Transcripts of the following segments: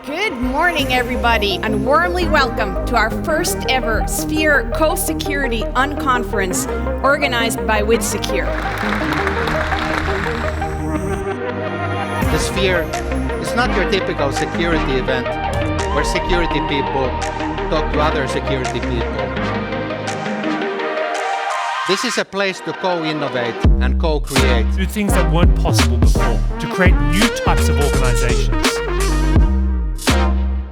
Good morning, everybody, and warmly welcome to our first ever Sphere Co-Security Unconference organized by WithSecure. The Sphere is not your typical security event where security people talk to other security people. This is a place to co-innovate and co-create. Do things that weren't possible before, to create new types of organizations.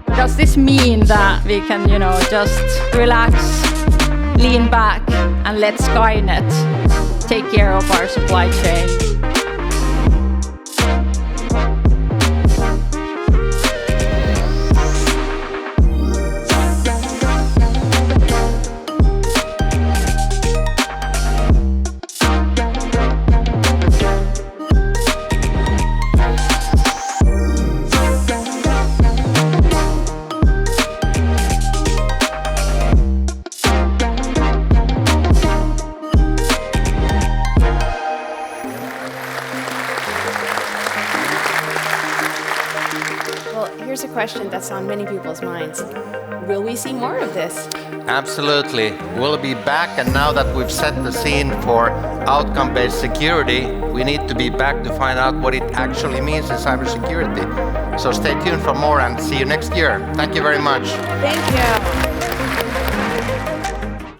Does this mean that we can, just relax, lean back, and let Skynet take care of our supply chain? Here's a question that's on many people's minds. Will we see more of this? Absolutely. We'll be back, and now that we've set the scene for outcome-based security, we need to be back to find out what it actually means in cybersecurity. So stay tuned for more and see you next year. Thank you very much. Thank you.